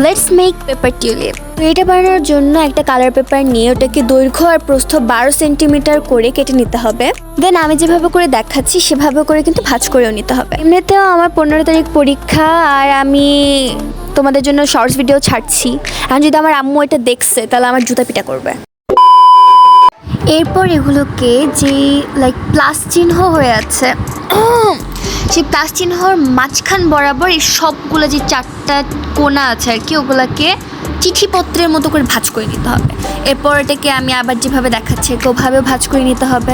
Let's make paper tulip. তো এটা বানানোর জন্য একটা কালার পেপার নিয়ে ওটাকে দৈর্ঘ্য আর প্রস্থ 12 সেন্টিমিটার করে কেটে নিতে হবে। দেন আমি যেভাবে করে দেখাচ্ছি সেভাবে করে কিন্তু ভাঁজ করেও নিতে হবে। এমনিতেও আমার 15 তারিখ পরীক্ষা, আর আমি তোমাদের জন্য শর্টস ভিডিও ছাড়ছি। আর যদি আমার আম্মু এটা দেখছে তাহলে আমার জুতা পিটা করবে। এরপর এগুলোকে যে প্লাস চিহ্ন হয়ে আছে সেই প্লাস চিহ্নর মাঝখান বরাবর এই সবগুলো যে 4টা কোণা আছে আর কি, ওগুলোকে চিঠিপত্রের মতো করে ভাঁজ করে নিতে হবে। এরপর এটাকে আমি আবার যেভাবে দেখাচ্ছি ওভাবেও ভাঁজ করে নিতে হবে।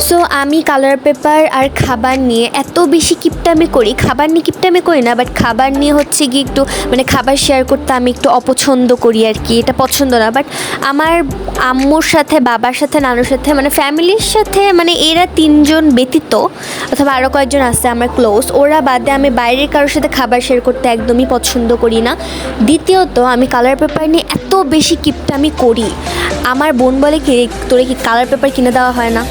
সো আমি কালার পেপার আর খাবার নিয়ে এত বেশি কিপটামি করি, খাবার নিয়ে কিপটামি করি না, বাট খাবার নিয়ে হচ্ছে কি একটু খাবার শেয়ার করতে আমি একটু অপছন্দ করি আর কি, এটা পছন্দ না। বাট আমার আম্মুর সাথে, বাবার সাথে, নানুর সাথে ফ্যামিলির সাথে এরা 3জন ব্যতীত অথবা আরও কয়েকজন আছে আমার ক্লোজ, ওরা বাদে আমি বাইরের কারোর সাথে খাবার শেয়ার করতে একদমই পছন্দ করি না। দ্বিতীয়ত আমি কালার পেপার নিয়ে এত বেশি কিপটামি করি, আমার বোন বলে কি তোরে কি কালার পেপার কিনে দেওয়া হয় না।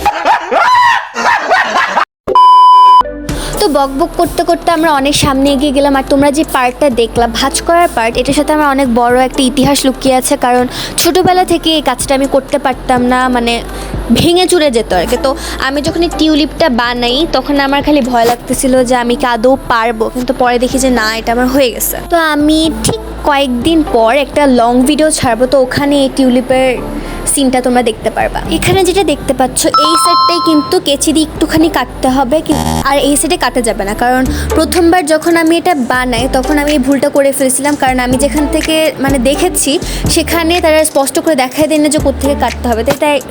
তো বক বক করতে করতে আমরা অনেক সামনে এগিয়ে গেলাম। আর তোমরা যে পার্টটা দেখলা ভাঁজ করার পার্ট, এটার সাথে আমার অনেক বড় একটা ইতিহাস লুকিয়ে আছে। কারণ ছোটোবেলা থেকে এই কাজটা আমি করতে পারতাম না, ভেঙে চুরে যেত আর কি। তো আমি যখন এই টিউলিপটা বানাই তখন আমার খালি ভয় লাগতেছিল যে আমি কি আদৌ পারবো, কিন্তু পরে দেখি যে না, এটা আমার হয়ে গেছে। তো আমি ঠিক কয়েকদিন পর একটা লং ভিডিও ছাড়বো, তো ওখানে এই টিউলিপের সিনটা তোমরা দেখতে পারবা। এখানে যেটা দেখতে পাচ্ছ এই সাইডটাই কিন্তু কেচি দিয়ে একটুখানি কাটতে হবে, আর এই সাইডে কাটা যাবে না। কারণ প্রথমবার যখন আমি এটা বানাই তখন আমি এই ভুলটা করে ফেলেছিলাম, কারণ আমি যেখান থেকে দেখেছি সেখানে তারা স্পষ্ট করে দেখাই দেয় না যে কোত্থেকে কাটতে হবে।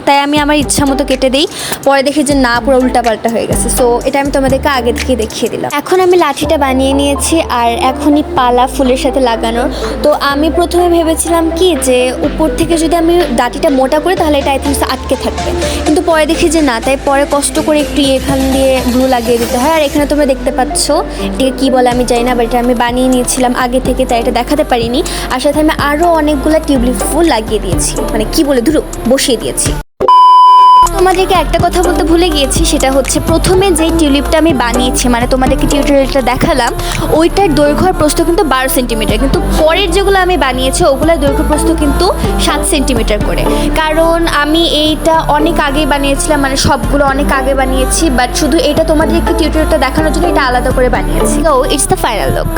তাই আমি আমার ইচ্ছা মতো কেটে দিই, পরে দেখি যে না, পুরো উল্টাপাল্টা হয়ে গেছে। সো এটা আমি তোমাদেরকে আগে থেকে দেখিয়ে দিলাম। এখন আমি লাঠিটা বানিয়ে নিয়েছি, আর এখনই পালা ফুলের সাথে লাগানোর। তো আমি প্রথমে ভেবেছিলাম কি যে উপর থেকে যদি আমি লাঠিটা মোটা করি তাহলে এটা আই থিঙ্ক আটকে থাকবে, কিন্তু পরে দেখি যে না, তাই পরে কষ্ট করে একটু এখান দিয়ে গ্লু লাগিয়ে দিতে হয়। আর এখানে তোমরা দেখতে পাচ্ছ এটাকে কী বলে আমি জানি না, বাট এটা আমি বানিয়ে নিয়েছিলাম আগে থেকে, তাই এটা দেখাতে পারিনি। আর সাথে আমি আরও অনেকগুলো টিউলিপ ফুল লাগিয়ে দিয়েছি, কি বলে ধরো বসিয়ে দিয়েছি। তোমাদেরকে একটা কথা বলতে ভুলে গিয়েছি, সেটা হচ্ছে প্রথমে যেই টিউলিপটা আমি বানিয়েছি, তোমাদেরকে টিউটোরিয়ালটা দেখালাম, ওইটার দৈর্ঘ্য আর প্রস্থ কিন্তু 12 সেন্টিমিটার, কিন্তু পরের যেগুলো আমি বানিয়েছি ওগুলোর দৈর্ঘ্য প্রস্থ কিন্তু 7 সেন্টিমিটার করে। কারণ আমি এইটা অনেক আগেই বানিয়েছিলাম, সবগুলো অনেক আগে বানিয়েছি, বাট শুধু এটা তোমাদেরকে টিউটোরিয়ালটা দেখানোর জন্য এটা আলাদা করে বানিয়েছি। তো ইটস দ্য ফাইনাল লুক।